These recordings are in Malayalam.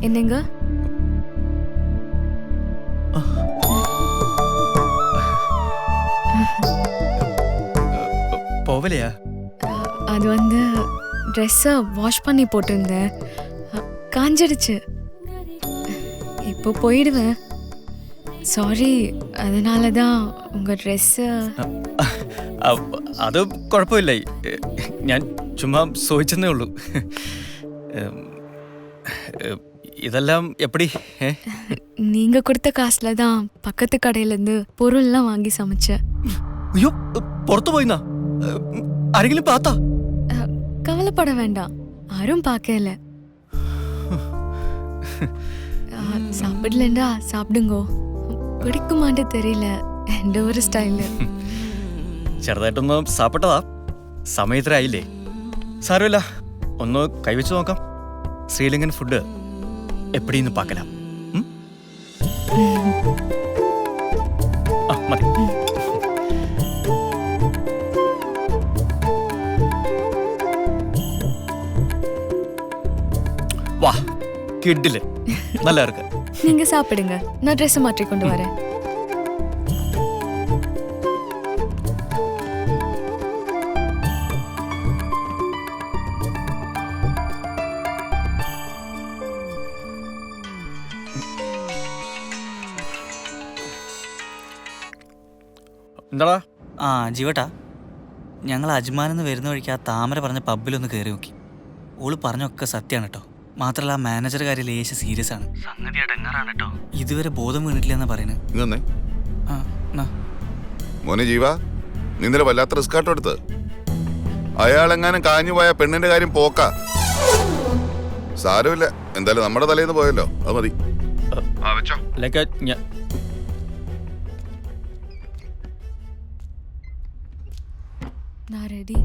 என்னங்க போவலையா? அது வந்து ட்ரெஸ்ஸை வாஷ் பண்ணி போட்டிருந்தேன், காஞ்சிடுச்சு. இப்போ போயிடுவேன். സോറി, அதனால தான் உங்க ഡ്രസ്സ്. അത് കുഴപ്പമില്ല, ഞാൻ ചുമ്മാ ചോദിച്ചെന്നേ ഉള്ളൂ. இதெல்லாம் எப்படி? நீங்க கொடுத்த காசுல தான் பக்கத்து கடையில இருந்து பொருள்லாம் வாங்கி சமைச்சேன். ஐயோ, പുറത്തു പോയിന്നാ? ആരെങ്കിലും പാത്താ? கவலைப்பட வேண்டாம், யாரும் பார்க்கல. சாப்பிடலண்டா சாப்பிடுங்கோ, പിടിക്കുമാണ്ട് തെരിയില്ല, എൻ്റെ ഒരു സ്റ്റൈല്. ചെറുതായിട്ടൊന്ന് സാപ്പിട്ടതാ, സമയത്തിനായില്ലേ? സാരമില്ല, ഒന്ന് കൈവച്ച് നോക്കാം. ശ്രീലങ്കൻ ഫുഡ് എപ്പടിന്ന് പാക്കലാം. മതി. വാ, കിഡില്, நல்லா இருக்கு. நீங்க சாப்பிடுங்க, நான் ட்ரெஸ் மாற்றி கொண்டு வரேன். എന്താടാ? ആ ജീവട്ടാ, ഞങ്ങൾ അജ്മാനെന്ന് വരുന്ന വഴിക്ക് ആ താമര പറഞ്ഞ പബ്ബിലൊന്ന് കയറി നോക്കി. ഓള് പറഞ്ഞൊക്കെ സത്യമാണ് കേട്ടോ. മാത്രമല്ല, ആ മാനേജർ കാര്യം ലേശം സീരിയസ് ആണ്. സംഗതി അടങ്ങാറാണ് കേട്ടോ. ഇതുവരെ ബോധം വീണിട്ടില്ലെന്നാ പറയുന്നത്. മോനെ ജീവ, നീ ഇന്നലെ വല്ലാത്ത റിസ്ക് ആട്ടോ എടുത്ത്. അയാളെങ്ങാനും കാഞ്ഞു പോയ പെണ്ണിന്റെ കാര്യം പോക്ക. സാരമില്ല, എന്തായാലും നമ്മുടെ തലേന്ന് പോയല്ലോ, അത് മതി. நான் ரெடி.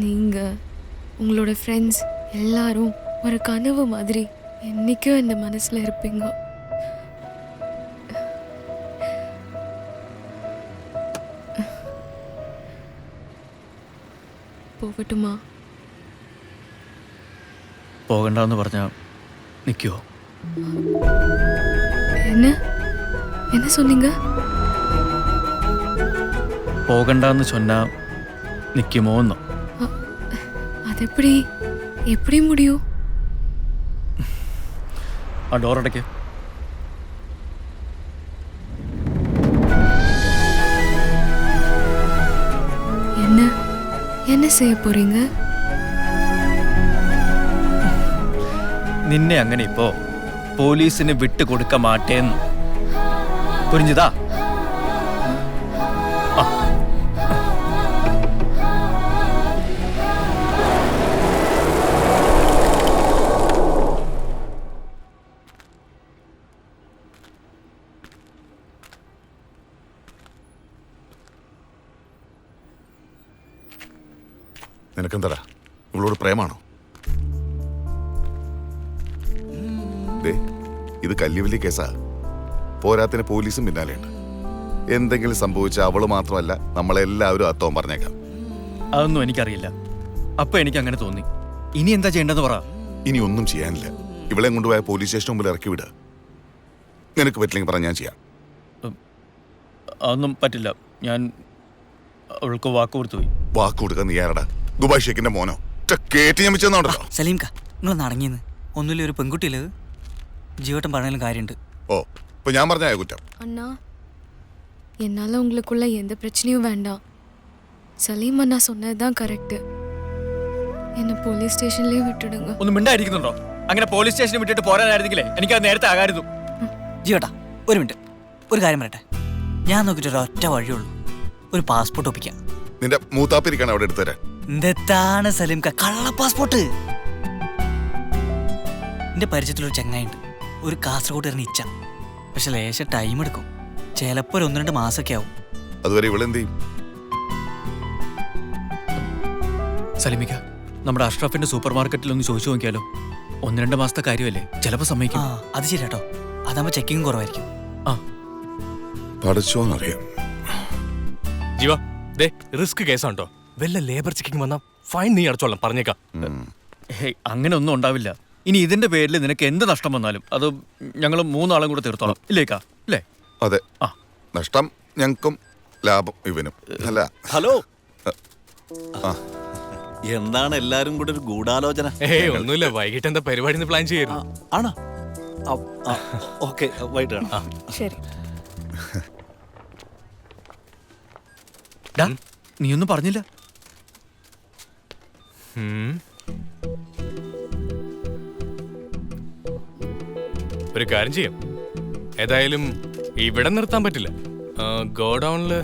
நீங்கள் உங்களோட ஃப்ரெண்ட்ஸ் எல்லாரும் ஒரு கனவு மாதிரி என்றைக்கும் இந்த மனசில் இருப்பீங்க. போகட்டுமா? പോകണ്ടെന്ന് പറഞ്ഞാൽ നിൽക്കുമോ? என்ன என்ன சொன்னீங்க? പോകണ്ടെന്ന് சொன்னா നിൽക്കുമോന്നോ? அது எப்படி முடியும்? ആ ഡോറടയ്ക്ക്. என்ன செய்ய போறீங்க? നിന്നെ അങ്ങനെ ഇപ്പോ പോലീസിന് വിട്ടുകൊടുക്ക മാട്ടേന്ന്. പുരിഞ്ഞതാ? നിനക്കെന്താടാ, ഇവളോട് പ്രേമാണോ? ഇത് കല്ലുവല്ലി കേസാ. പോരാത്തിന് പോലീസും പിന്നാലെയുണ്ട്. എന്തെങ്കിലും സംഭവിച്ച അവള് മാത്രമല്ല, നമ്മളെല്ലാവരും അത്തോം പറഞ്ഞേക്കാം. അതൊന്നും എനിക്കറിയില്ല. അപ്പൊ എനിക്ക് അങ്ങനെ തോന്നി. ഇനി എന്താ ചെയ്യേണ്ടതെന്ന് പറ. ഇനി ഒന്നും ചെയ്യാനില്ല. ഇവളെ കൊണ്ടുപോയ പോലീസ് സ്റ്റേഷൻ മുമ്പിൽ ഇറക്കി വിടുക. നിനക്ക് പറ്റില്ലെങ്കിൽ പറഞ്ഞാൽ ഞാൻ ചെയ്യാം. അതൊന്നും പറ്റില്ല. ഞാൻ അവൾക്ക് വാക്ക് കൊടുത്തുപോയി. വാക്ക് കൊടുക്കാൻ നീ ആരടാ? ദുബായ് ഷേഖിന്റെ മോനോ? കേട്ടി ഞാൻ വെച്ചെന്നോണ്ടല്ലോ. സലീംക്ക, നിങ്ങൾ നടങ്ങിയെന്ന് ഒന്നുമില്ല, ഒരു പെൺകുട്ടിയല്ലേ? ജീവട്ടം പറഞ്ഞാലും കാര്യമുണ്ട്. ഓ ഇപ്പൊ ഞാൻ പറഞ്ഞ കുറ്റം. அண்ணா என்னால் உங்களுக்குள்ள எந்த பிரச்சனையும் வேண்டாம். சலீம் அண்ணா சொன்னது தான் கரெக்டு. என்னை போலீஸ் ஸ்டேஷன்லேயே விட்டுடுங்க. ഒന്ന് മിണ്ടായിരിക്കുന്നുണ്ടോ? അങ്ങനെ പോലീസ് സ്റ്റേഷനിൽ വിട്ടിട്ട് പോരാനായിരുന്നെങ്കിലേ എനിക്കത് നേരത്തെ ആകായിരുന്നു. ജീവട്ടാ ഒരു മിനിറ്റ്, ഒരു കാര്യം പറയട്ടെ. ഞാൻ നോക്കിയിട്ട് ഒരൊറ്റ വഴിയുള്ളൂ, ഒരു പാസ്പോർട്ട് ഒപ്പിക്കാം. നിന്റെ മൂത്താപ്പിരിക്കാണ് അവിടെ എടുത്തു തരാൻ. എന്താണ് സലീം കള്ള പാസ്പോർട്ട്? എൻ്റെ പരിചയത്തിലൊരു ചങ്ങായിണ്ട്, ഒരു കാസർഗോഡ് ഇച്ച. പക്ഷെ ലേശം ടൈം എടുക്കും, ചിലപ്പോൾ ഒരു 1-2 മാസമൊക്കെ ആവും. അതുവരെ ഇവളെന്ത് ചെയ്യും? സലിമിക്ക, നമ്മുടെ അഷ്റഫിന്റെ സൂപ്പർ മാർക്കറ്റിൽ ഒന്ന് ചോദിച്ചു നോക്കിയാലോ? 1-2 മാസത്തെ കാര്യമല്ലേ, ചിലപ്പോൾ സമ്മതിക്കും. അത് ശരിയാട്ടോ, അതാകുമ്പോൾ ചെക്കിങ് കുറവായിരിക്കും. ആ പഠിച്ചോന്നറിയാം. ജീവ ദേ റിസ്ക് കേസാണോ? വല്ല ലേബർ ചെക്കിങ് വന്നാ ഫൈൻ നീ അടച്ചോളാം, പറഞ്ഞേക്കാം. ഹേയ്, അങ്ങനെ ഒന്നും ഉണ്ടാവില്ല. ഇനി ഇതിന്റെ പേരിൽ നിനക്ക് എന്ത് നഷ്ടം വന്നാലും അത് ഞങ്ങൾ 3 ആളും കൂടെ തീർത്തോളാം. ഇല്ലേക്കാ? അല്ലേ? അതെ. ആ. നഷ്ടം ഞങ്ങൾക്കും ലാഭം ഇവനും. അല്ല ഹലോ, എന്താണ് എല്ലാരും കൂടെ ഒരു ഗൂഢാലോചന? ഒന്നുമില്ല, വൈകിട്ട് എന്താ പരിപാടി പ്ലാൻ ചെയ്യായിരുന്നു. ആണോ? ഓക്കെ, വൈകിട്ട് കാണാം. ശരി. ഡാ, നീയൊന്നും പറഞ്ഞില്ല. ഒരു കാര്യം ചെയ്യാം, ഏതായാലും ഇവിടെ നിർത്താൻ പറ്റില്ല. ഗോഡൌണില്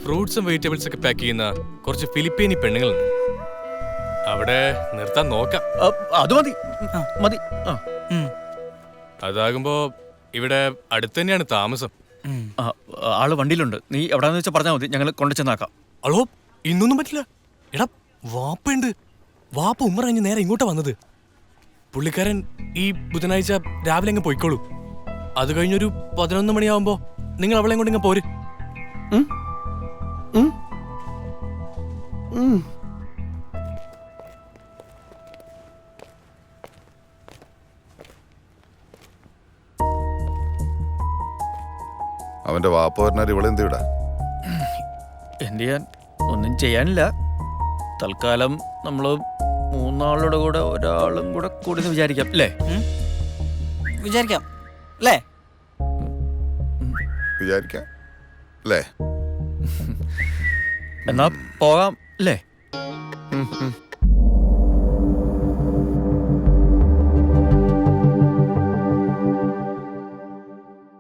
ഫ്രൂട്ട്സും വെജിറ്റബിൾസ് ഒക്കെ പാക്ക് ചെയ്യുന്ന കുറച്ച് ഫിലിപ്പീനി പെണ്ണുങ്ങളുണ്ട്, അവിടെ നിർത്താൻ നോക്കാം. അത് മതി മതി. ആ. അതാകുമ്പോ ഇവിടെ അടുത്ത് തന്നെയാണ് താമസം. ആ, ആള് വണ്ടിയിലുണ്ട്. നീ എവിടാന്ന് വെച്ചാൽ പറഞ്ഞാൽ മതി, ഞങ്ങൾ കൊണ്ടുചെന്നാക്കാം. അളോ, ഇന്നൊന്നും പറ്റില്ല. എടാ, വാപ്പയുണ്ട്. വാപ്പ ഉമ്മ കഴിഞ്ഞ് നേരെ ഇങ്ങോട്ടാ വന്നത്. പുള്ളിക്കാരൻ ഈ ബുധനാഴ്ച രാവിലെ അങ്ങ് പോയിക്കോളൂ. അത് കഴിഞ്ഞൊരു 11 മണിയാവുമ്പോ നിങ്ങൾ അവളെ കൊണ്ട് ഇങ്ങ് പോര്. അവന്റെ വാപ്പ പറഞ്ഞാൽ ഇവളെന്ത് വിടാ? എന്ത് ചെയ്യാൻ? ഒന്നും ചെയ്യാനില്ല. തൽക്കാലം നമ്മൾ 3 ആളുടെ കൂടെ ഒരാളും കൂടെ കൂടി വിചാരിക്കാം, അല്ലേ? വിചാരിക്കാം അല്ലേ? വിചാരിക്കാം അല്ലേ? എന്നാ പോകാം, അല്ലേ?